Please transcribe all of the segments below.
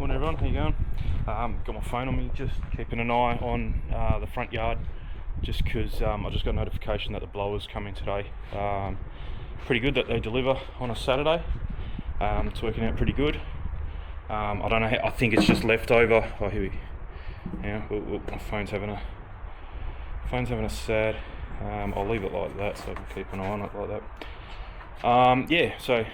Morning everyone, how you going? Got my phone on me, just keeping an eye on the front yard, just because I just got notification that the blower's coming today. Pretty good that they deliver on a Saturday. It's working out pretty good. I don't know how, I think it's just leftover. Oh, here we, yeah, my phone's having a sad. I'll leave it like that so I can keep an eye on it like that. Yeah, so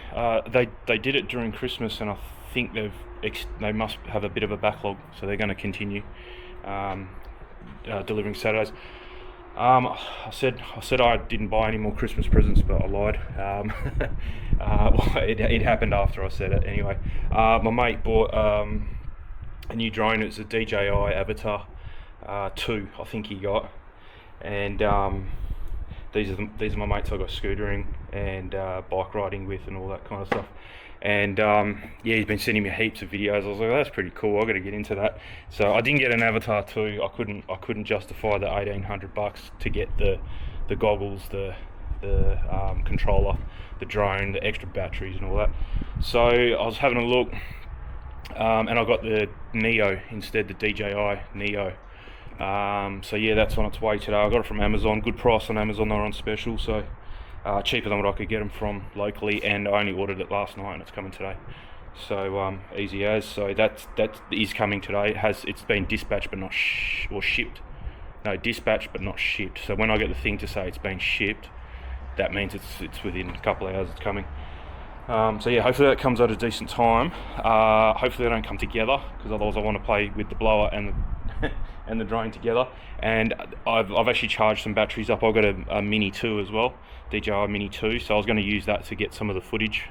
they did it during Christmas, and I think they must have a bit of a backlog, so they're going to continue delivering Saturdays. I said I didn't buy any more Christmas presents, but I lied. Well, it happened after I said it anyway. My mate bought a new drone. It's a DJI Avatar 2, I think he got, and these are my mates I got scootering and bike riding with and all that kind of stuff. And yeah, he's been sending me heaps of videos. I was like, oh, that's pretty cool, I've got to get into that. So I didn't get an Avatar 2. I couldn't justify the $1,800 to get the goggles, the controller, the drone, the extra batteries and all that. So I was having a look, and I got the Neo instead, the DJI Neo. So yeah, that's on its way today. I got it from Amazon, good price on Amazon. They're on special, so cheaper than what I could get them from locally, and I only ordered it last night and it's coming today. So easy as. So that is coming today. It's been dispatched but not shipped. No, dispatched but not shipped. So when I get the thing to say it's been shipped, that means it's within a couple of hours it's coming. So yeah, hopefully that comes at a decent time. Hopefully they don't come together, because otherwise I want to play with the blower and the and the drone together. And I've actually charged some batteries up. I've got a Mini 2 as well, DJI Mini 2, so I was going to use that to get some of the footage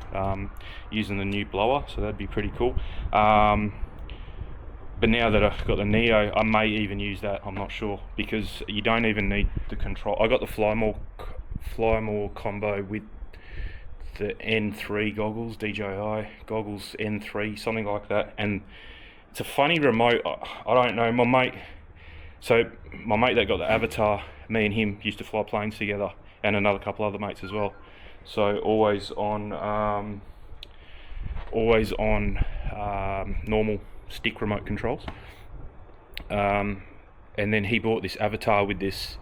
using the new blower, so that'd be pretty cool. But now that I've got the Neo, I may even use that, I'm not sure, because you don't even need the control. I got the Fly More combo with the N3 goggles, DJI goggles N3, something like that, and it's a funny remote. I don't know, my mate that got the Avatar, me and him used to fly planes together, and another couple other mates as well, so always on normal stick remote controls, and then he bought this Avatar with this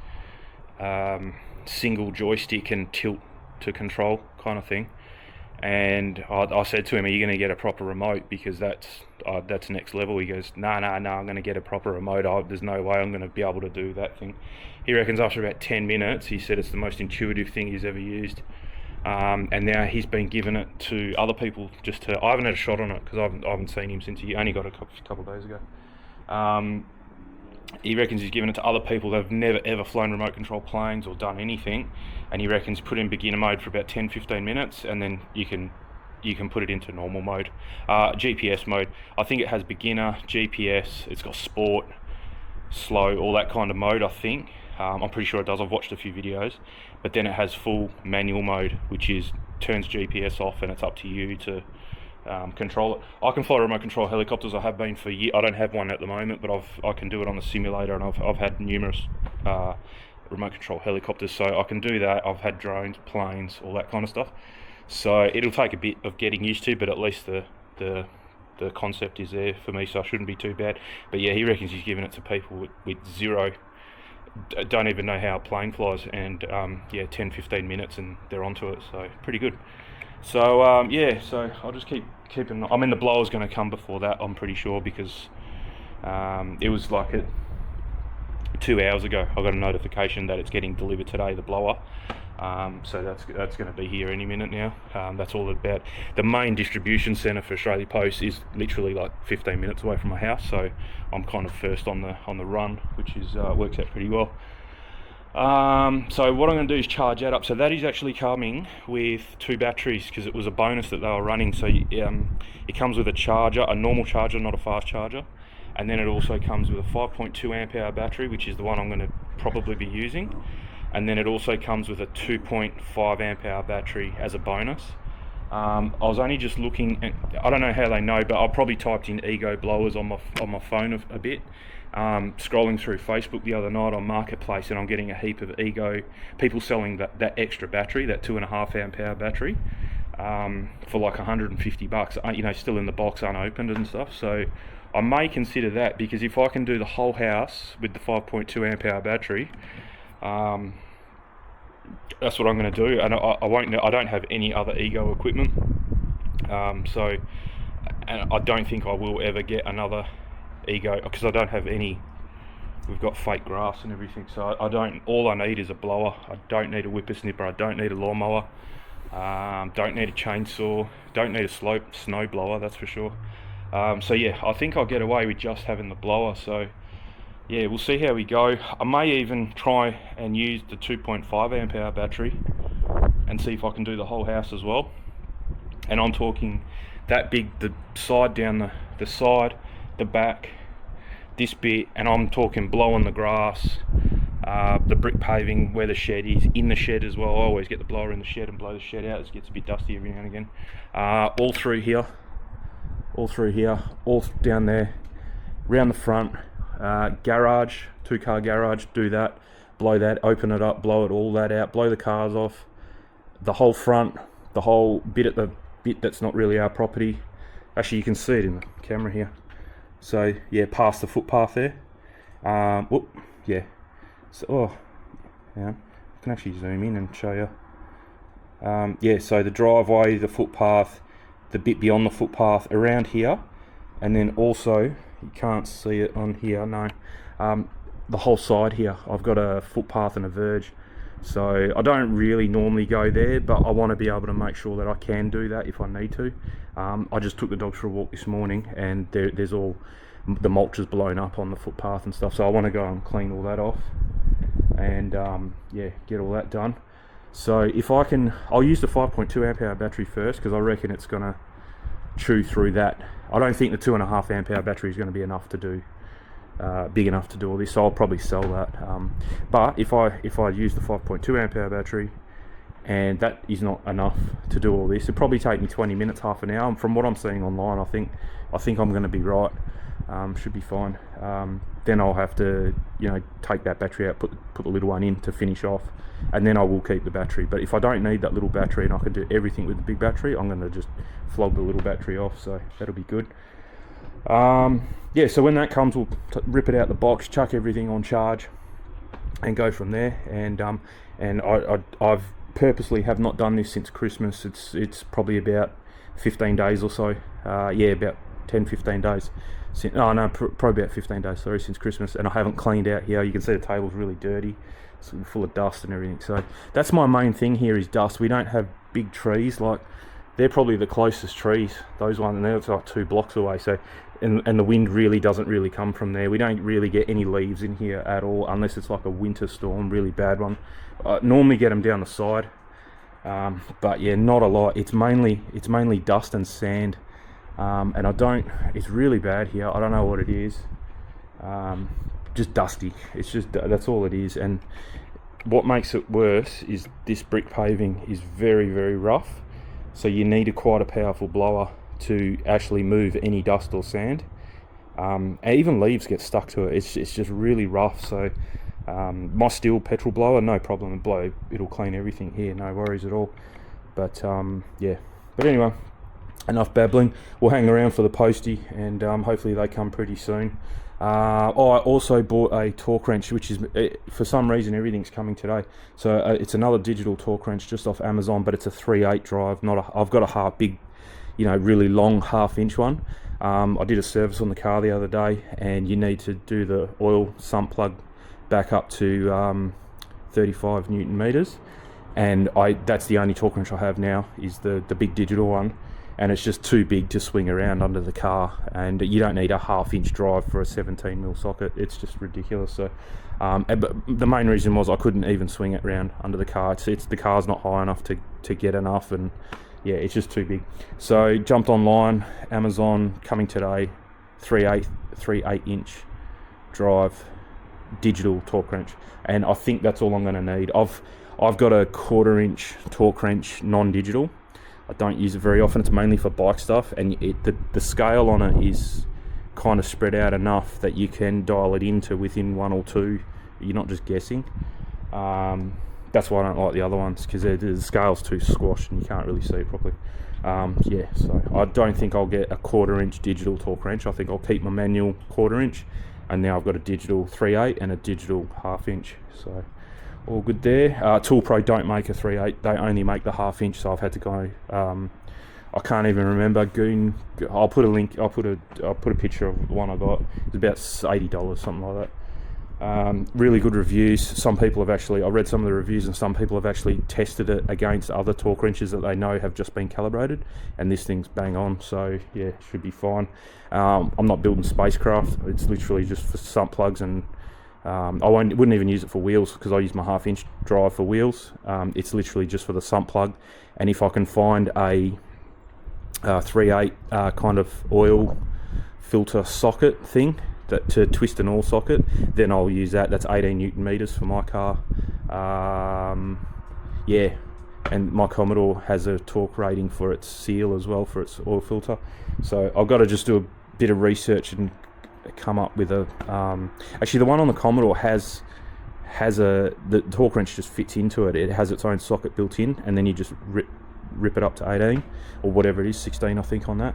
single joystick and tilt to control kind of thing, and I said to him, are you going to get a proper remote, because that's next level? He goes, no, I'm going to get a proper remote. There's no way I'm going to be able to do that thing. He reckons after about 10 minutes, he said it's the most intuitive thing he's ever used. And now he's been giving it to other people I haven't had a shot on it, because I haven't seen him since he only got it a couple of days ago. He reckons he's given it to other people that have never ever flown remote control planes or done anything, and he reckons put in beginner mode for about 10-15 minutes, and then you can put it into normal mode, GPS mode. I think it has beginner, GPS, it's got sport, slow, all that kind of mode, I think. I'm pretty sure it does. I've watched a few videos. But then it has full manual mode, which turns GPS off, and it's up to you to control it. I can fly remote control helicopters. I have been for years. I don't have one at the moment, but I can do it on the simulator, and I've had numerous remote control helicopters, so I can do that. I've had drones, planes, all that kind of stuff. So it'll take a bit of getting used to, but at least the concept is there for me, so I shouldn't be too bad. But yeah, he reckons he's giving it to people with zero, don't even know how a plane flies, and yeah, 10-15 minutes and they're onto it, so pretty good. So yeah, so I'll just keeping. I mean, the blower's going to come before that, I'm pretty sure, because it was like 2 hours ago I got a notification that it's getting delivered today, the blower. So that's going to be here any minute now. That's all about. The main distribution centre for Australia Post is literally like 15 minutes away from my house, so I'm kind of first on the run, which is works out pretty well. So what I'm going to do is charge that up. So that is actually coming with 2 batteries, because it was a bonus that they were running. So it comes with a charger, a normal charger, not a fast charger, and then it also comes with a 5.2 amp hour battery, which is the one I'm going to probably be using. And then it also comes with a 2.5 amp hour battery as a bonus. I was only just looking, and I don't know how they know, but I probably typed in Ego blowers on my phone a bit. Scrolling through Facebook the other night on Marketplace, and I'm getting a heap of Ego people selling that extra battery, that 2.5 amp hour battery. for like 150 bucks, you know, still in the box unopened and stuff. So I may consider that, because if I can do the whole house with the 5.2 amp hour battery, that's what I'm going to do. And I don't have any other Ego equipment, so, and I don't think I will ever get another Ego, because I don't have any. We've got fake grass and everything, so all I need is a blower. I don't need a whippersnipper, I don't need a lawnmower, don't need a chainsaw, don't need a snow blower, that's for sure. So yeah, I think I'll get away with just having the blower. So yeah, we'll see how we go. I may even try and use the 2.5 amp hour battery and see if I can do the whole house as well. And I'm talking that big, the side down the side, the back, this bit, and I'm talking blowing the grass, the brick paving where the shed is, in the shed as well. I always get the blower in the shed and blow the shed out. It gets a bit dusty every now and again. All through here, all down there, round the front, garage, 2-car garage, do that, blow that, open it up, blow it all that out, blow the cars off, the whole front, the whole bit at the bit that's not really our property. Actually, you can see it in the camera here. So yeah, past the footpath there. Yeah. So yeah, I can actually zoom in and show you. Yeah, so the driveway, the footpath, the bit beyond the footpath, around here, and then also, you can't see it on here, no, the whole side here. I've got a footpath and a verge, so I don't really normally go there, but I want to be able to make sure that I can do that if I need to. I just took the dogs for a walk this morning, and there's all the mulch is blown up on the footpath and stuff, so I want to go and clean all that off and yeah, get all that done. So if I can, I'll use the 5.2 amp hour battery first, because I reckon it's going to chew through that. I don't think the 2.5 amp hour battery is going to be enough to do, big enough to do all this, so I'll probably sell that. But if I use the 5.2 amp hour battery, and that is not enough to do all this, it'll probably take me 20 minutes, half an hour. And from what I'm seeing online, I think I'm going to be right. Should be fine. Then I'll have to, you know, take that battery out, put the little one in to finish off, and then I will keep the battery. But if I don't need that little battery and I can do everything with the big battery, I'm going to just flog the little battery off, so that'll be good. Yeah, so when that comes, we'll rip it out the box, chuck everything on charge, and go from there. And I've purposely have not done this since Christmas. It's probably about 15 days or so. Yeah, about 10-15 days. Probably about 15 days, sorry, since Christmas, and I haven't cleaned out here. You can see the table's really dirty, it's full of dust and everything. So that's my main thing here, is dust. We don't have big trees, like they're probably the closest trees, those ones, and they're like 2 blocks away. So and the wind really doesn't really come from there. We don't really get any leaves in here at all, unless it's like a winter storm, really bad one. Normally get them down the side, but yeah, not a lot. It's mainly dust and sand. And it's really bad here. I don't know what it is. Just dusty. That's all it is. And what makes it worse is this brick paving is very, very rough. So you need quite a powerful blower to actually move any dust or sand. And even leaves get stuck to it. It's just really rough. So my steel petrol blower, no problem. It'll clean everything here. No worries at all. But yeah. But anyway, enough babbling. We'll hang around for the postie, and hopefully they come pretty soon. I also bought a torque wrench, which is, for some reason, everything's coming today. So it's another digital torque wrench just off Amazon, but it's a 3/8 drive. I've got a big, you know, really long 1/2 inch one. I did a service on the car the other day, and you need to do the oil sump plug back up to 35 Newton meters, and that's the only torque wrench I have now, is the big digital one. And it's just too big to swing around under the car, and you don't need a 1/2 inch drive for a 17mm socket. It's just ridiculous. So but the main reason was I couldn't even swing it around under the car. It's the car's not high enough to get enough, and yeah, it's just too big. So jumped online, Amazon, coming today, 3/8 inch drive digital torque wrench, and I think that's all I'm going to need. I've got a 1/4 inch torque wrench non-digital. I don't use it very often. It's mainly for bike stuff, and the scale on it is kind of spread out enough that you can dial it into within 1 or 2. You're not just guessing. that's why I don't like the other ones, because the scale's too squashed and you can't really see it properly. Yeah, so I don't think I'll get a 1/4 inch digital torque wrench. I think I'll keep my manual 1/4 inch, and now I've got a digital 3/8 and a digital 1/2 inch. So all good there. Tool Pro don't make a 3/8, they only make the 1/2 inch, so I've had to go, I can't even remember. I'll put a link. I'll put a picture of the one I got. It's about $80, something like that. Really good reviews. Some people have actually, I read some of the reviews, and some people have actually tested it against other torque wrenches that they know have just been calibrated, and this thing's bang on. So yeah, it should be fine. I'm not building spacecraft. It's literally just for sump plugs, and I wouldn't even use it for wheels, because I use my 1/2 inch drive for wheels. It's literally just for the sump plug, and if I can find a 3/8 kind of oil filter socket thing to twist an oil socket, then I'll use that. That's 18 Newton meters for my car. Yeah, and my Commodore has a torque rating for its seal as well, for its oil filter. So I've got to just do a bit of research and come up with a actually the one on the Commodore has the torque wrench just fits into it. It has its own socket built in, and then you just rip it up to 18 or whatever it is, 16 I think on that.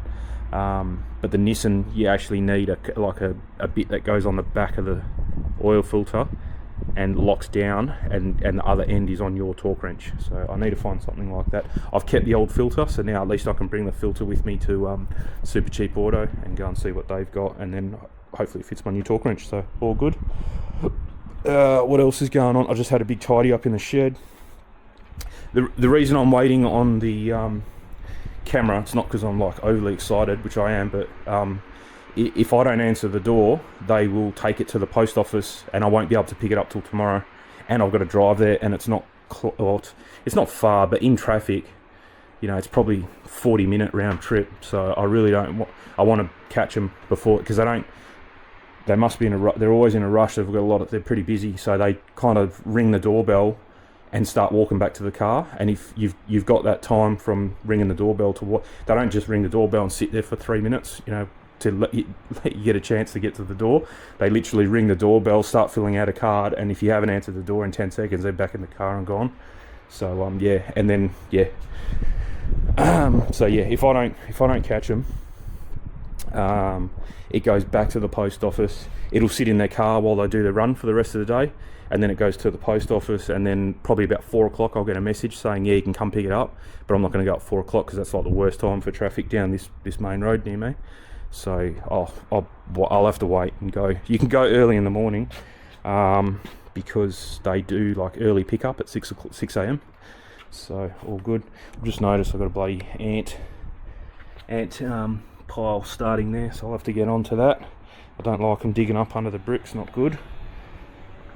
But the Nissan, you actually need a bit that goes on the back of the oil filter and locks down, and the other end is on your torque wrench. So I need to find something like that. I've kept the old filter, so now at least I can bring the filter with me to Super Cheap Auto and go and see what they've got, and then hopefully it fits my new torque wrench. So all good. What else is going on? I just had a big tidy up in the shed. The reason I'm waiting on the camera, it's not because I'm like overly excited, which I am, but if I don't answer the door, they will take it to the post office, and I won't be able to pick it up till tomorrow. And I've got to drive there, and it's not it's not far, but in traffic, you know, it's probably 40-minute round trip. So I really don't. I want to catch them before, because they must be in a. They're always in a rush. They've got a lot. They're pretty busy, so they kind of ring the doorbell and start walking back to the car. And if you've got that time from ringing the doorbell to what, they don't just ring the doorbell and sit there for 3 minutes, you know, to let you get a chance to get to the door. They literally ring the doorbell, start filling out a card, and if you haven't answered the door in 10 seconds, they're back in the car and gone. So yeah, and then yeah, so yeah, if I don't catch them, it goes back to the post office. It'll sit in their car while they do the run for the rest of the day, and then it goes to the post office, and then probably about 4 o'clock I'll get a message saying, yeah, you can come pick it up, but I'm not going to go at 4 o'clock because that's like the worst time for traffic down this main road near me. So I'll have to wait and go. You can go early in the morning, because they do like early pickup at 6 a.m. So all good. I've just noticed I've got a bloody ant pile starting there, so I'll have to get onto that. I don't like them digging up under the bricks, not good.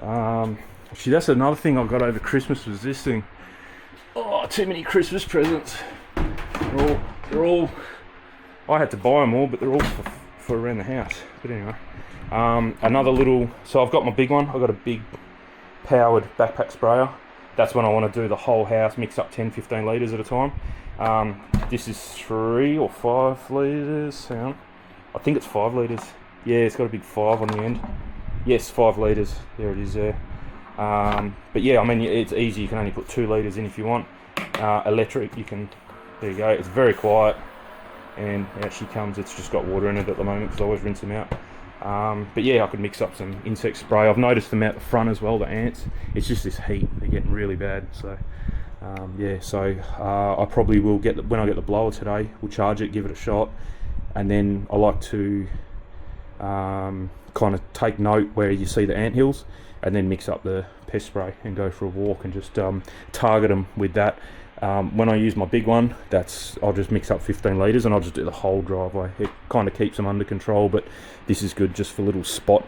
Actually, that's another thing I got over Christmas, was this thing. Oh, too many Christmas presents. They're all I had to buy them all, but they're all for around the house. But anyway, another little, so I've got my big one. I've got a big powered backpack sprayer. That's when I want to do the whole house, mix up 10-15 litres at a time. This is 3 or 5 litres. Hang on, I think it's 5 litres. Yeah, it's got a big 5 on the end. Yes, 5 litres. There it is there. But yeah, I mean, it's easy. You can only put 2 litres in if you want. Electric, you can. There you go. It's very quiet, and out she comes. It's just got water in it at the moment because I always rinse them out. But yeah, I could mix up some insect spray. I've noticed them out the front as well, the ants. It's just this heat. They're getting really bad. So yeah, so I probably will get when I get the blower today. We'll charge it, give it a shot, and then I like to kind of take note where you see the ant hills, and then mix up the pest spray and go for a walk and just target them with that. When I use my big one, I'll just mix up 15 litres and I'll just do the whole driveway. It kind of keeps them under control, but this is good just for little spot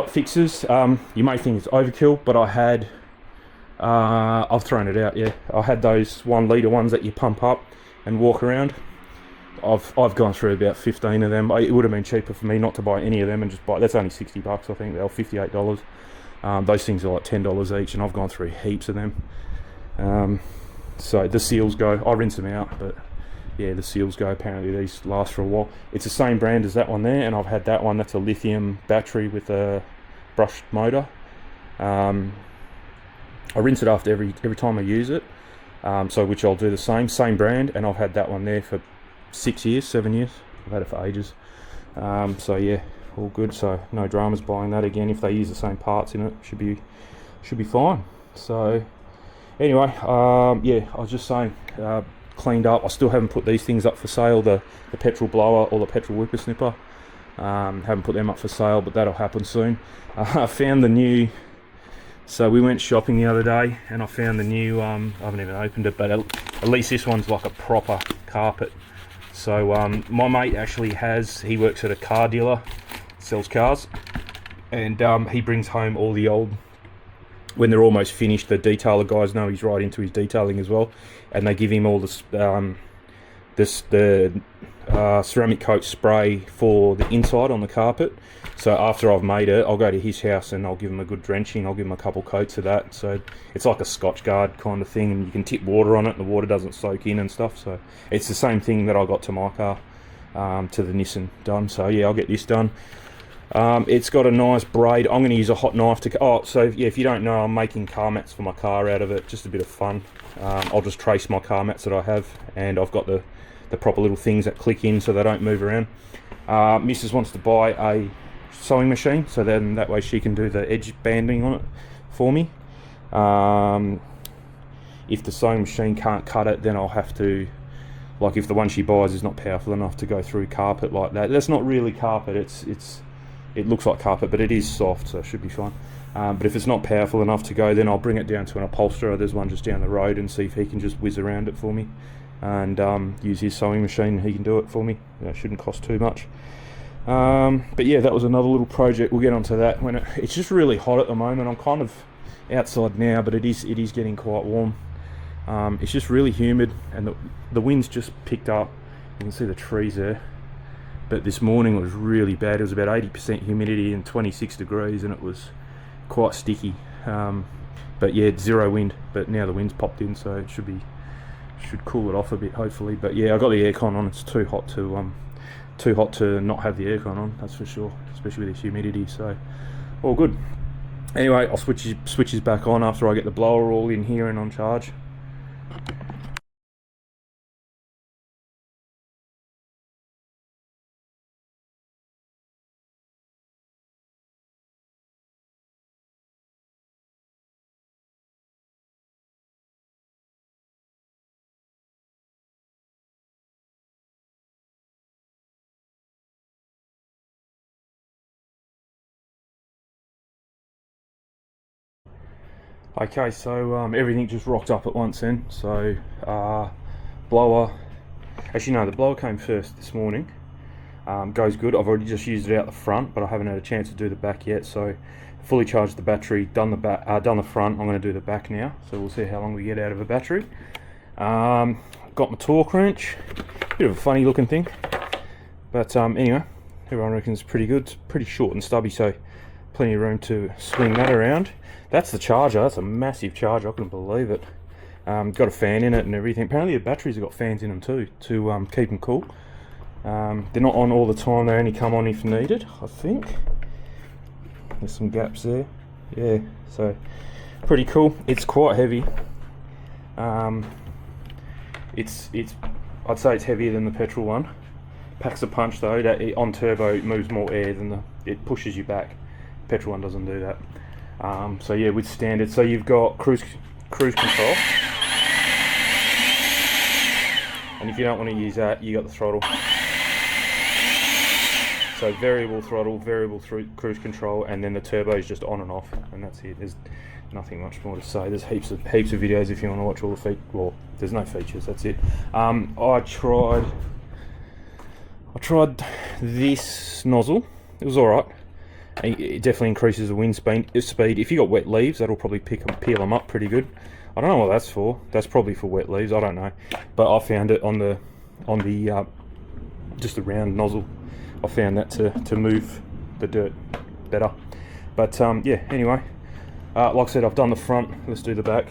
fixes. You may think it's overkill, but I've thrown it out. Yeah, I had those 1 litre ones that you pump up and walk around. I've gone through about 15 of them. It would have been cheaper for me not to buy any of them and just buy. That's only $60, I think. They're $58. Those things are like $10 each, and I've gone through heaps of them. So the seals go. I rinse them out, but yeah, the seals go. Apparently these last for a while. It's the same brand as that one there, and I've had that one. That's a lithium battery with a brushed motor. I rinse it after every time I use it. So which I'll do the same brand, and I've had that one there for 6 years, 7 years. I've had it for ages. So yeah, all good. So no dramas buying that again. If they use the same parts in it, should be fine. So anyway, yeah, I was just saying, cleaned up. I still haven't put these things up for sale, the petrol blower or the petrol whippersnipper. Haven't put them up for sale, but that'll happen soon. I found the new, so we went shopping the other day and I found the new, I haven't even opened it, but at least this one's like a proper carpet. So my mate actually he works at a car dealer, sells cars, and he brings home all the old, when they're almost finished, the detailer guys know he's right into his detailing as well, and they give him all the ceramic coat spray for the inside on the carpet. So after I've made it, I'll go to his house and I'll give him a good drenching. I'll give him a couple coats of that. So it's like a Scotch Guard kind of thing, and you can tip water on it and the water doesn't soak in and stuff. So it's the same thing that I got to my car, to the Nissan done. So yeah, I'll get this done. It's got a nice braid. I'm going to use a hot knife to... so yeah, if you don't know, I'm making car mats for my car out of it. Just a bit of fun. I'll just trace my car mats that I have, and I've got the proper little things that click in so they don't move around. Mrs. wants to buy a sewing machine, so then that way she can do the edge banding on it for me. If the sewing machine can't cut it, then I'll have to, like if the one she buys is not powerful enough to go through carpet like that. That's not really carpet, it looks like carpet, but it is soft, so it should be fine. But if it's not powerful enough to go, then I'll bring it down to an upholsterer. There's one just down the road, and see if he can just whiz around it for me and use his sewing machine. He can do it for me. It shouldn't cost too much. But yeah, that was another little project. We'll get onto that when it's just really hot at the moment. I'm kind of outside now, but it is getting quite warm. It's just really humid, and the wind's just picked up. You can see the trees there. But this morning was really bad. It was about 80% humidity and 26 degrees, and it was quite sticky. But yeah, zero wind. But now the wind's popped in, so it should cool it off a bit, hopefully. But yeah, I got the aircon on. It's too hot to not have the aircon on, that's for sure, especially with the humidity. So all good. Anyway, I'll switches back on after I get the blower all in here and on charge. Okay, so everything just rocked up at once then. So blower, actually no, the blower came first this morning. Goes good. I've already just used it out the front, but I haven't had a chance to do the back yet. So fully charged the battery, done the front. I'm going to do the back now, so we'll see how long we get out of a battery. Got my torque wrench, bit of a funny looking thing, but anyway, everyone reckons it's pretty good. It's pretty short and stubby, so plenty of room to swing that around. That's the charger. That's a massive charger. I couldn't believe it. Got a fan in it and everything. Apparently the batteries have got fans in them too, to keep them cool. They're not on all the time. They only come on if needed, I think. There's some gaps there. Yeah, so pretty cool. It's quite heavy. It's I'd say it's heavier than the petrol one. Packs a punch though. That on turbo it moves more air than it pushes you back. Petrol one doesn't do that. So yeah, with standard, so you've got cruise control, and if you don't want to use that, you got the throttle. So variable throttle, variable cruise control, and then the turbo is just on and off, and that's it. There's nothing much more to say. There's heaps of videos if you want to watch all the features. Well, there's no features. That's it. I tried this nozzle. It was all right. It definitely increases the wind speed. If you got wet leaves, that'll probably peel them up pretty good. I don't know what that's for. That's probably for wet leaves. I don't know, but I found it on the just a round nozzle. I found that to move the dirt better. But yeah. Anyway, like I said, I've done the front. Let's do the back.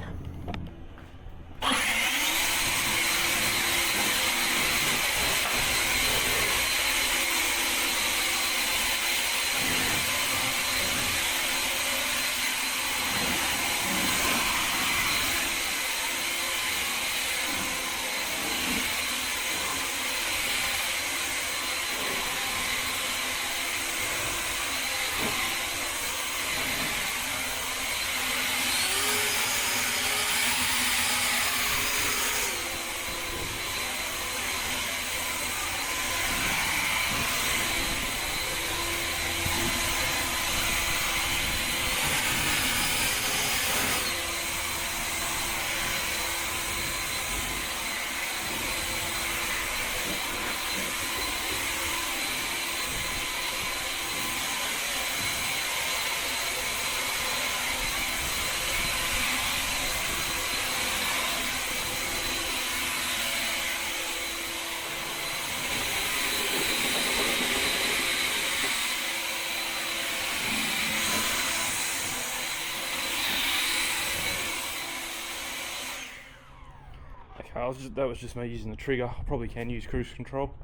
that was just me using the trigger. I probably can use cruise control,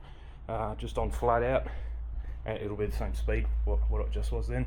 just on flat out. It'll be the same speed what it just was then.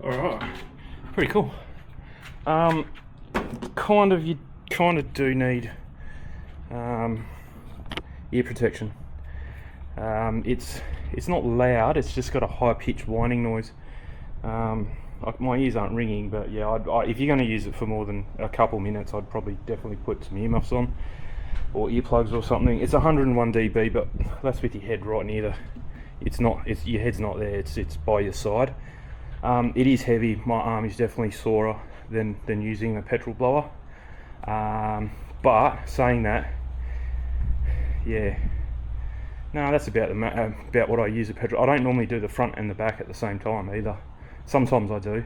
Alright, pretty cool. You kind of do need ear protection. It's not loud, it's just got a high pitched whining noise. My ears aren't ringing, but yeah, if you're going to use it for more than a couple minutes, I'd probably definitely put some earmuffs on or earplugs or something. It's 101 dB, but that's with your head right near the. Your head's not there. It's by your side. It is heavy. My arm is definitely sorer than using a petrol blower. But saying that, yeah, no, that's about what I use a petrol. I don't normally do the front and the back at the same time either. Sometimes I do,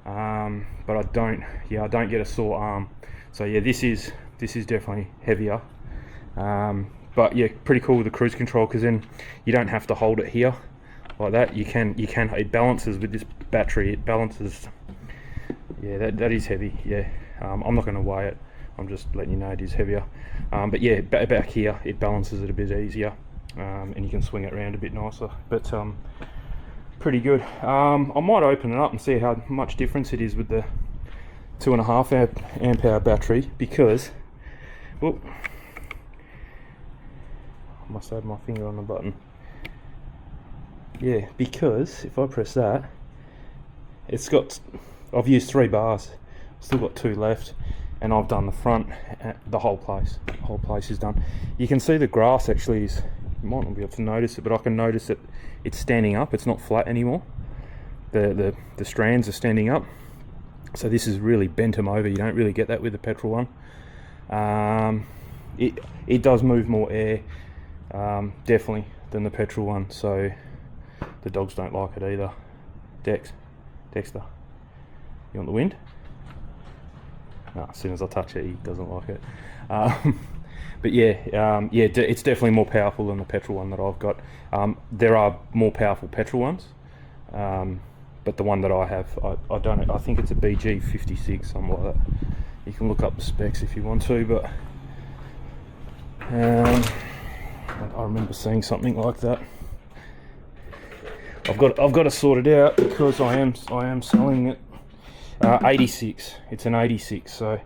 but I don't. Yeah, I don't get a sore arm. So yeah, this is definitely heavier. But yeah, pretty cool with the cruise control, because then you don't have to hold it here like that. You can. It balances with this battery. It balances. Yeah, that is heavy. Yeah, I'm not going to weigh it. I'm just letting you know it is heavier. But yeah, back here it balances it a bit easier, and you can swing it around a bit nicer. But pretty good. I might open it up and see how much difference it is with the 2.5 amp hour battery, because, well, I must have my finger on the button. Yeah, because if I press that, it's got, I've used 3 bars, still got 2 left, and I've done the front, the whole place is done. You can see the grass actually is, you might not be able to notice it, but I can notice that it's standing up, it's not flat anymore. The strands are standing up, so this has really bent them over. You don't really get that with the petrol one. It does move more air, definitely, than the petrol one, so the dogs don't like it either. Dexter, you want the wind? No, as soon as I touch it, he doesn't like it. But yeah, it's definitely more powerful than the petrol one that I've got. There are more powerful petrol ones, but the one that I have, I don't know, I think it's a BG56, something like that. You can look up the specs if you want to, but I remember seeing something like that. I've got to sort it out because I am selling it. 86. It's an 86. So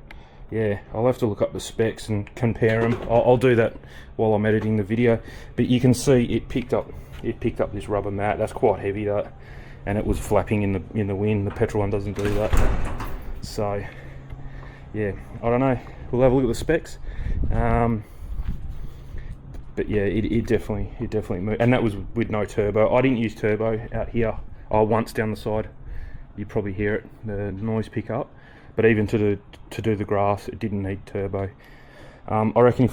yeah, I'll have to look up the specs and compare them. I'll do that while I'm editing the video. But you can see it picked up this rubber mat. That's quite heavy, that, and it was flapping in the wind. The petrol one doesn't do that. So yeah, I don't know. We'll have a look at the specs. But yeah, it definitely moved, and that was with no turbo. I didn't use turbo out here. Once down the side, you probably hear it, the noise pick up. But even to do the grass, it didn't need turbo. I reckon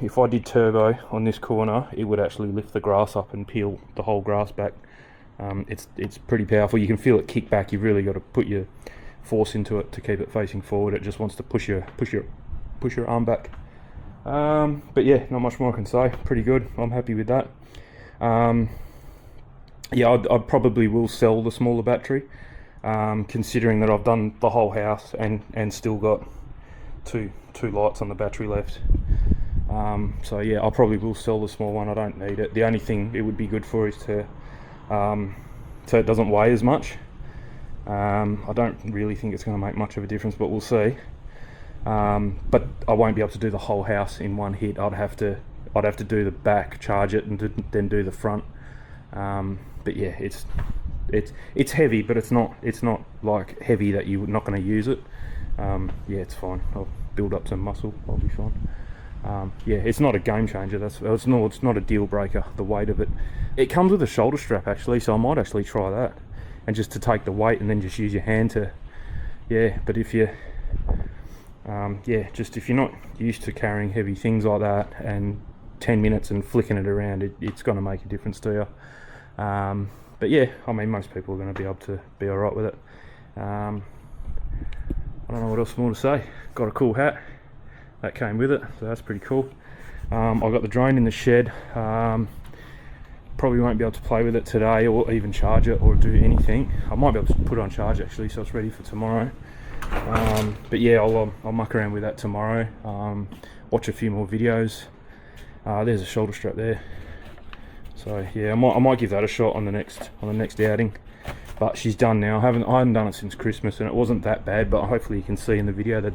if I did turbo on this corner, it would actually lift the grass up and peel the whole grass back. It's pretty powerful. You can feel it kick back. You've really got to put your force into it to keep it facing forward. It just wants to push your arm back. But yeah, not much more I can say. Pretty good. I'm happy with that. Yeah, I probably will sell the smaller battery, considering that I've done the whole house and still got two lights on the battery left. So yeah, I probably will sell the small one. I don't need it. The only thing it would be good for is to so it doesn't weigh as much. I don't really think it's going to make much of a difference, but we'll see. But I won't be able to do the whole house in one hit. I'd have to do the back, charge it, and then do the front. But yeah, it's heavy, but it's not like heavy that you're not going to use it. Yeah, it's fine. I'll build up some muscle. I'll be fine. Yeah, it's not a game changer. It's not a deal breaker. The weight of it. It comes with a shoulder strap actually, so I might actually try that, and just to take the weight and then just use your hand to. Yeah, but if you yeah, just if you're not used to carrying heavy things like that, and 10 minutes and flicking it around, it's going to make a difference to you. But yeah, I mean, most people are going to be able to be alright with it. I don't know what else more to say. Got a cool hat that came with it, so that's pretty cool. I got the drone in the shed. Probably won't be able to play with it today or even charge it or do anything. I might be able to put it on charge actually, so it's ready for tomorrow. But yeah, I'll muck around with that tomorrow. Watch a few more videos. There's a shoulder strap there. So yeah, I might give that a shot on the next outing. But she's done now. I haven't done it since Christmas, and it wasn't that bad. But hopefully you can see in the video the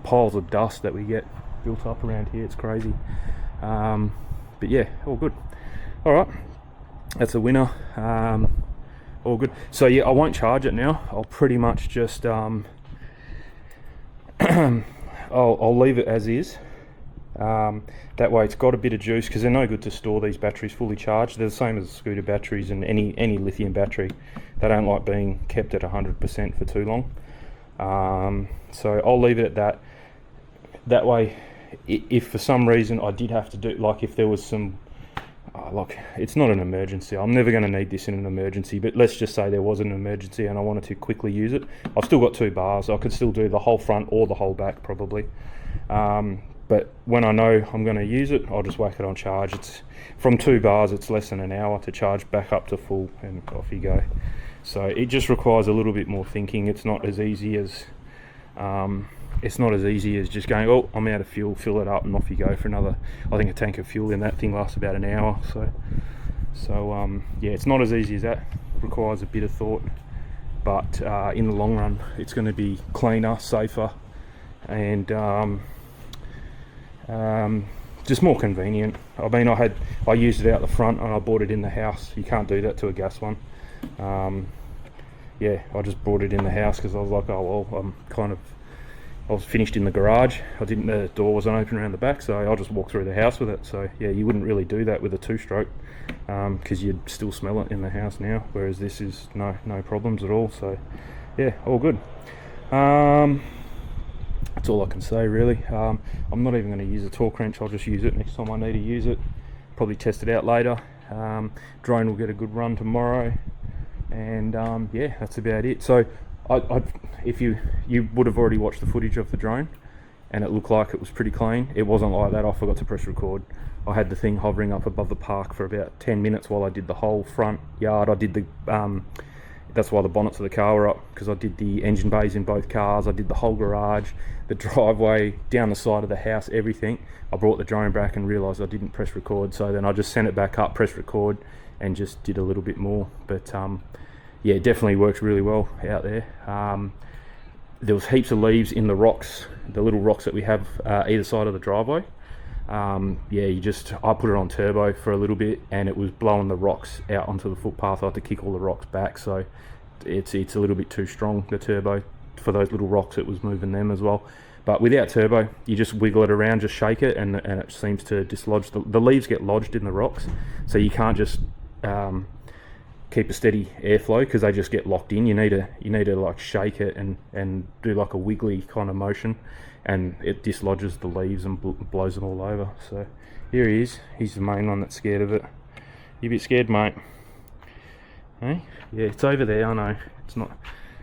piles of dust that we get built up around here. It's crazy. But yeah, all good. All right, that's a winner. All good. So yeah, I won't charge it now. I'll pretty much just I'll leave it as is. That way it's got a bit of juice, because they're no good to store these batteries fully charged. They're the same as scooter batteries and any lithium battery. They don't like being kept at 100% for too long. So I'll leave it at that. That way, if for some reason I did have to do, like if there was some, like it's not an emergency. I'm never going to need this in an emergency, but let's just say there was an emergency and I wanted to quickly use it. I've still got 2 bars. I could still do the whole front or the whole back probably. But when I know I'm going to use it, I'll just whack it on charge. It's from 2 bars, it's less than an hour to charge back up to full, and off you go. So it just requires a little bit more thinking. It's not as easy as just going, oh, I'm out of fuel, fill it up, and off you go for another. I think a tank of fuel in that thing lasts about an hour. So yeah, it's not as easy as that. It requires a bit of thought, but in the long run, it's going to be cleaner, safer, and just more convenient. I mean, I used it out the front and I bought it in the house. You can't do that to a gas one. Yeah, I just brought it in the house because I was like, oh well, I was finished in the garage. The door wasn't open around the back, so I'll just walk through the house with it. So yeah, you wouldn't really do that with a 2-stroke, because you'd still smell it in the house now, whereas this is no problems at all. So yeah, all good. That's all I can say really. I'm not even going to use a torque wrench. I'll just use it next time I need to use it. Probably test it out later. Drone will get a good run tomorrow, and yeah, that's about it. So if you would have already watched the footage of the drone, and it looked like it was pretty clean. It wasn't like that. I forgot to press record. I had the thing hovering up above the park for about 10 minutes while I did the whole front yard. I did the That's why the bonnets of the car were up, because I did the engine bays in both cars, I did the whole garage, the driveway, down the side of the house, everything. I brought the drone back and realised I didn't press record, so then I just sent it back up, pressed record, and just did a little bit more. But yeah, it definitely works really well out there. There was heaps of leaves in the rocks, the little rocks that we have either side of the driveway. Yeah, I put it on turbo for a little bit, and it was blowing the rocks out onto the footpath. I had to kick all the rocks back, so it's a little bit too strong, the turbo, for those little rocks. It was moving them as well. But without turbo, you just wiggle it around, just shake it, and it seems to dislodge. The leaves get lodged in the rocks, so you can't just keep a steady airflow, because they just get locked in. You need to like shake it and do like a wiggly kind of motion, and it dislodges the leaves and blows them all over. So here he is. He's the main one that's scared of it. You a bit scared, mate? Hey? Yeah, it's over there. I know. It's not.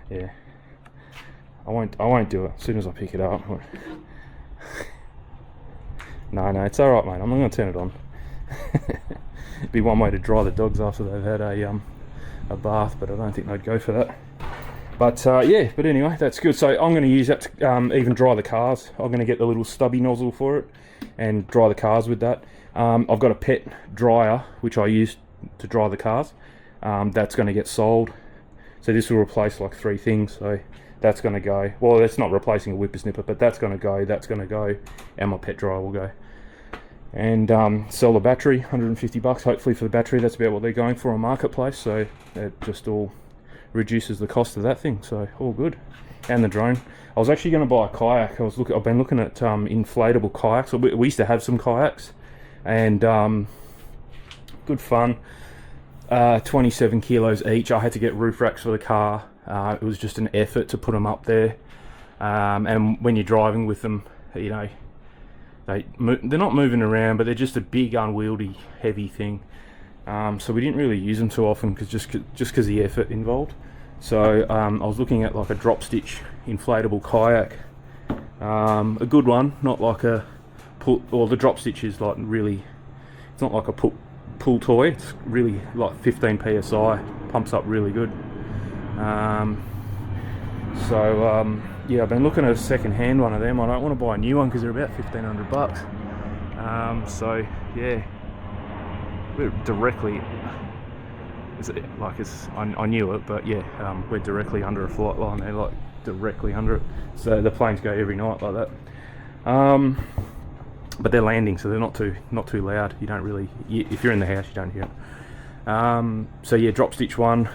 Yeah. I won't do it as soon as I pick it up. No, it's all right, mate. I'm not going to turn it on. It'd be one way to dry the dogs after they've had a bath, but I don't think they'd go for that. But yeah, but anyway, that's good. So I'm going to use that to even dry the cars. I'm going to get the little stubby nozzle for it and dry the cars with that. I've got a pet dryer which I use to dry the cars. That's going to get sold. So this will replace like 3 things. So that's going to go. Well, that's not replacing a whippersnipper, but that's going to go, and my pet dryer will go. And sell the battery, $150 hopefully for the battery. That's about what they're going for on Marketplace, so it just all reduces the cost of that thing, so all good. And the drone. I was actually going to buy a kayak. I've been looking at inflatable kayaks. We used to have some kayaks, and good fun. 27 kilos each. I had to get roof racks for the car. It was just an effort to put them up there, and when you're driving with them, you know, they're not moving around, but they're just a big, unwieldy, heavy thing. So we didn't really use them too often, just because the effort involved. So I was looking at like a drop stitch inflatable kayak, a good one, not like a pull, or the drop stitch is like really, it's not like a pull toy. It's really like 15 psi, pumps up really good. Yeah, I've been looking at a second-hand one of them. I don't want to buy a new one because they're about $1,500. So yeah, we're directly. I knew it, but yeah, we're directly under a flight line. They're like directly under it. So the planes go every night like that. But they're landing, so they're not too loud. You don't really. If you're in the house, you don't hear it. So yeah, drop stitch one.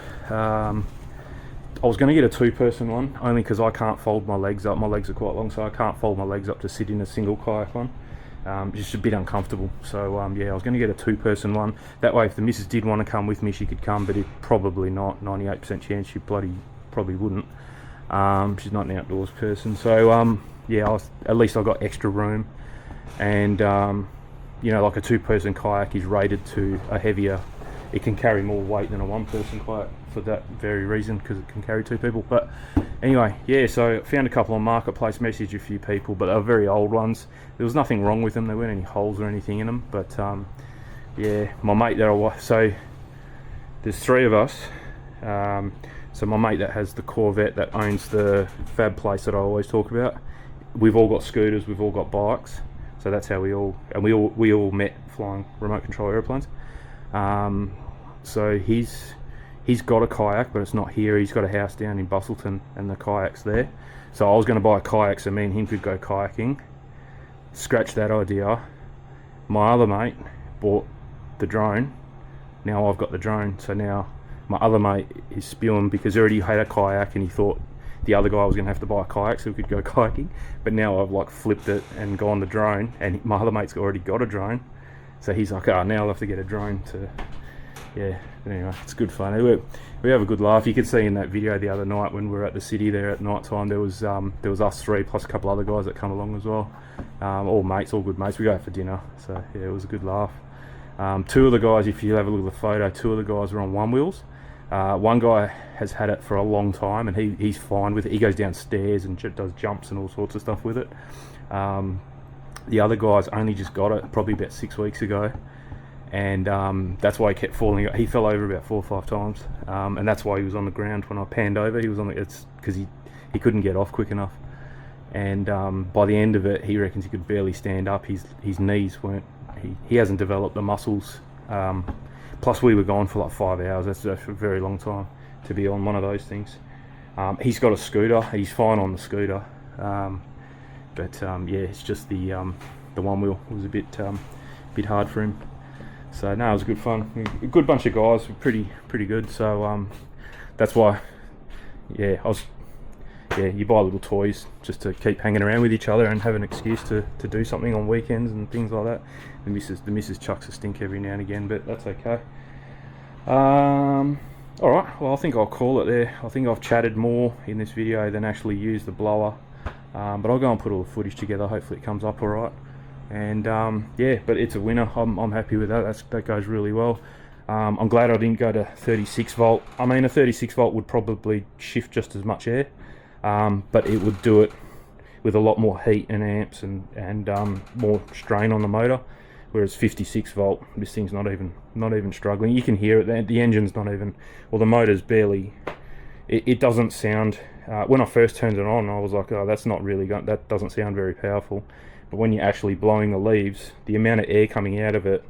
I was going to get a 2-person one, only because I can't fold my legs up. My legs are quite long, so I can't fold my legs up to sit in a single kayak one. Just a bit uncomfortable. So yeah, I was going to get a 2-person one. That way, if the missus did want to come with me, she could come, but it probably not. 98% chance she probably wouldn't. She's not an outdoors person. So yeah, at least I got extra room. And you know, like a 2-person kayak is rated to a heavier. It can carry more weight than a 1-person kayak for that very reason, because it can carry 2 people. But anyway, yeah, so I found a couple on Marketplace, messaged a few people, but they were very old ones. There was nothing wrong with them. There weren't any holes or anything in them. But yeah, my mate so there's 3 of us. So my mate that has the Corvette, that owns the fab place that I always talk about, we've all got scooters, we've all got bikes. So that's how we all met flying remote control airplanes. So he's got a kayak, but it's not here. He's got a house down in Bustleton, and the kayak's there. So I was going to buy a kayak so me and him could go kayaking. Scratch that idea. My other mate bought the drone. Now I've got the drone, so now my other mate is spewing because he already had a kayak and he thought the other guy was going to have to buy a kayak so we could go kayaking. But now I've like flipped it and gone the drone, and my other mate's already got a drone. So he's like, oh, now I'll have to get a drone to, yeah. But anyway, it's good fun. We have a good laugh. You could see in that video the other night when we were at the city there at night time, there was us 3 plus a couple other guys that come along as well. All mates, all good mates. We go out for dinner. So yeah, it was a good laugh. 2 of the guys, if you have a look at the photo, 2 of the guys are on 1-wheels. One guy has had it for a long time, and he's fine with it. He goes downstairs and does jumps and all sorts of stuff with it. The other guy's only just got it, probably about 6 weeks ago, and that's why he kept falling. He fell over about 4 or 5 times, and that's why he was on the ground when I panned over. He was on the, it's because he couldn't get off quick enough, and by the end of it, he reckons he could barely stand up. His knees weren't. He hasn't developed the muscles. Plus, we were gone for like 5 hours. That's a very long time to be on one of those things. He's got a scooter. He's fine on the scooter, but yeah, it's just the one wheel was a bit hard for him. So no, it was good fun. A good bunch of guys, pretty good. So that's why, yeah, you buy little toys just to keep hanging around with each other and have an excuse to do something on weekends and things like that. The missus chucks a stink every now and again, but that's okay. Alright, well I think I'll call it there. I think I've chatted more in this video than actually used the blower, but I'll go and put all the footage together. Hopefully it comes up alright. And yeah, but it's a winner. I'm happy with that. That goes really well. I'm glad I didn't go to 36 volt. I mean, a 36 volt would probably shift just as much air, but it would do it with a lot more heat and amps and more strain on the motor. Whereas 56 volt, this thing's not even struggling. You can hear it. The engine's not even, well, the motor's barely. It doesn't sound. When I first turned it on, I was like, oh, that's not really going. That doesn't sound very powerful. But when you're actually blowing the leaves, the amount of air coming out of it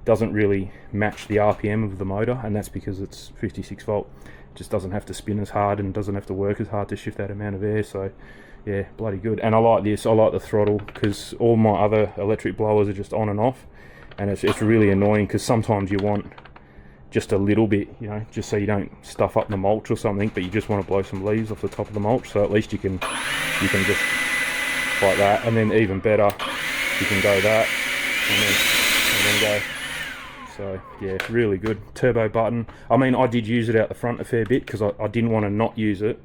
doesn't really match the RPM of the motor, and that's because it's 56 volt. It just doesn't have to spin as hard and doesn't have to work as hard to shift that amount of air. So yeah, bloody good. And I like this. I like the throttle, because all my other electric blowers are just on and off, and it's really annoying because sometimes you want just a little bit, you know, just so you don't stuff up the mulch or something, but you just want to blow some leaves off the top of the mulch. So at least you can just like that, and then even better, you can go that and then go. So yeah, really good. Turbo button. I mean, I did use it out the front a fair bit because I didn't want to not use it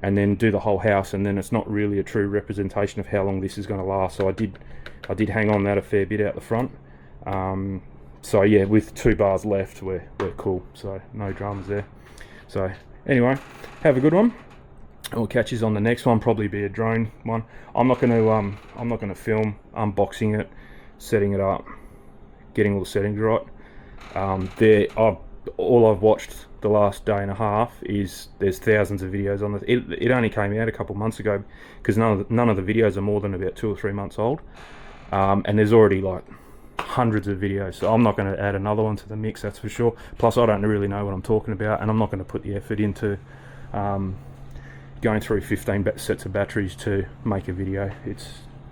and then do the whole house, and then it's not really a true representation of how long this is going to last. So I did hang on that a fair bit out the front. So yeah, with 2 bars left, we're cool. So no dramas there. So anyway, have a good one. We'll catch you on the next one. Probably be a drone one. I'm not going to film unboxing it, setting it up, getting all the settings right. All I've watched the last day and a half is there's thousands of videos on this. It only came out a couple months ago, because none of the videos are more than about 2 or 3 months old, and there's already like hundreds of videos. So I'm not going to add another one to the mix, that's for sure. Plus I don't really know what I'm talking about, and I'm not going to put the effort into going through 15 sets of batteries to make a video.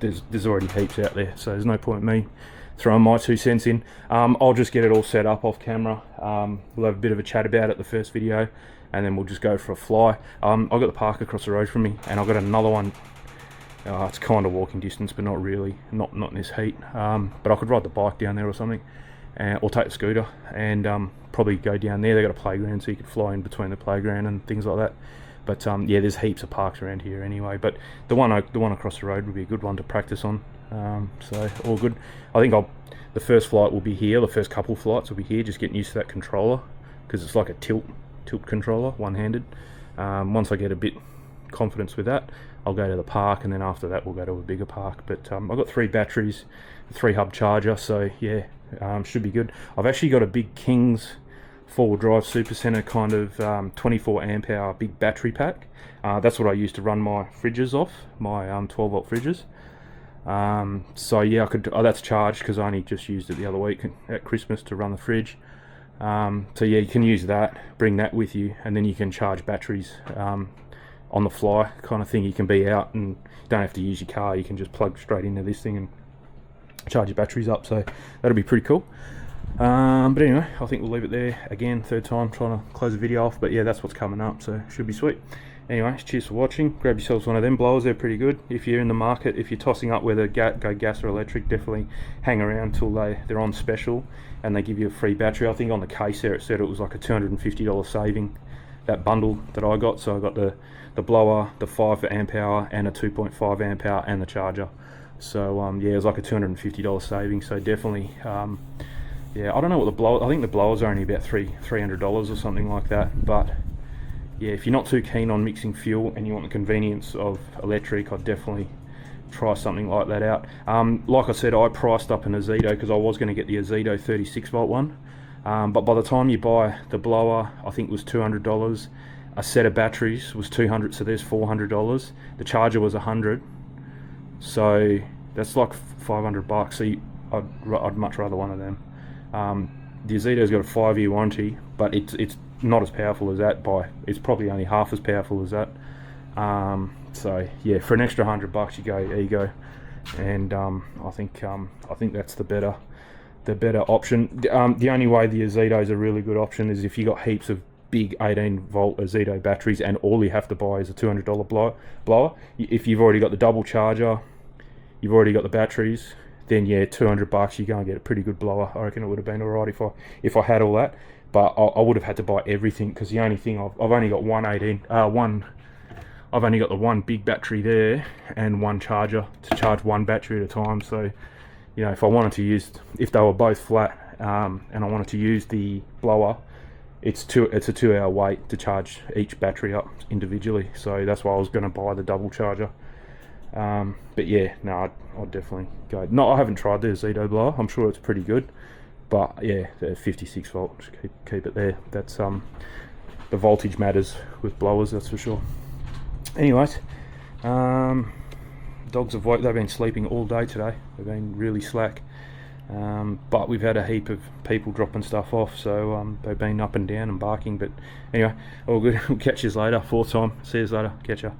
There's already heaps out there, so there's no point in me throwing my 2 cents in. I'll just get it all set up off camera. We'll have a bit of a chat about it the first video, and then we'll just go for a fly. I've got the park across the road from me, and I've got another one. It's kind of walking distance, but not really, not in this heat. But I could ride the bike down there or something, or take the scooter and probably go down there. They've got a playground, so you could fly in between the playground and things like that. But yeah, there's heaps of parks around here anyway. But the one across the road would be a good one to practice on. So all good. I think the first flight will be here. The first couple flights will be here, just getting used to that controller, because it's like a tilt controller, one-handed. Once I get a bit confidence with that, I'll go to the park, and then after that we'll go to a bigger park. But I've got 3 batteries, a 3-hub charger, so yeah, should be good. I've actually got a big King's 4-wheel drive supercenter kind of 24 amp hour big battery pack. That's what I use to run my fridges off, my 12 volt fridges. So yeah, that's charged because I only just used it the other week at Christmas to run the fridge. So yeah, you can use that, bring that with you, and then you can charge batteries on the fly kind of thing. You can be out and don't have to use your car. You can just plug straight into this thing and charge your batteries up. So that'll be pretty cool. But anyway, I think we'll leave it there. Again, 3rd time trying to close the video off, but yeah, that's what's coming up, so should be sweet. Anyway, cheers for watching. Grab yourselves one of them blowers, they're pretty good. If you're in the market, if you're tossing up whether go gas or electric, definitely hang around till they're on special and they give you a free battery. I think on the case there it said it was like a $250 saving, that bundle that I got. So I got the blower, the 5 amp hour, and a 2.5 amp hour, and the charger. So yeah, it was like a $250 saving, so definitely yeah, I don't know what the blower, I think the blowers are only about $300 or something like that. But yeah, if you're not too keen on mixing fuel and you want the convenience of electric, I'd definitely try something like that out. Like I said, I priced up an Azedo because I was going to get the Azedo 36 volt one, but by the time you buy the blower, I think it was $200. A set of batteries was $200, so there's $400. The charger was $100, so that's like $500. So I'd much rather one of them. The Azedo's got a 5-year warranty, but it's not as powerful as that. It's probably only half as powerful as that. So yeah, for an extra $100 you go, there you go. And I think that's the better option. The only way the Azedo is a really good option is if you got heaps of big 18-volt Azedo batteries and all you have to buy is a $200 blower. If you've already got the double charger, you've already got the batteries, then yeah, $200 you go and get a pretty good blower. I reckon it would have been alright if I had all that, but I would have had to buy everything, because the only thing I've only got I've only got the one big battery there and one charger to charge one battery at a time. So you know, if if they were both flat, and I wanted to use the blower, it's a 2-hour wait to charge each battery up individually. So that's why I was going to buy the double charger. But yeah, no, I'd definitely go. No, I haven't tried the Azedo blower. I'm sure it's pretty good, but yeah, the 56 volt, just keep it there. That's the voltage matters with blowers, that's for sure. Anyways, dogs have woke. They've been sleeping all day today. They've been really slack. But we've had a heap of people dropping stuff off, so they've been up and down and barking. But anyway, all good. We'll catch you later. Fourth time. See you later. Catch ya.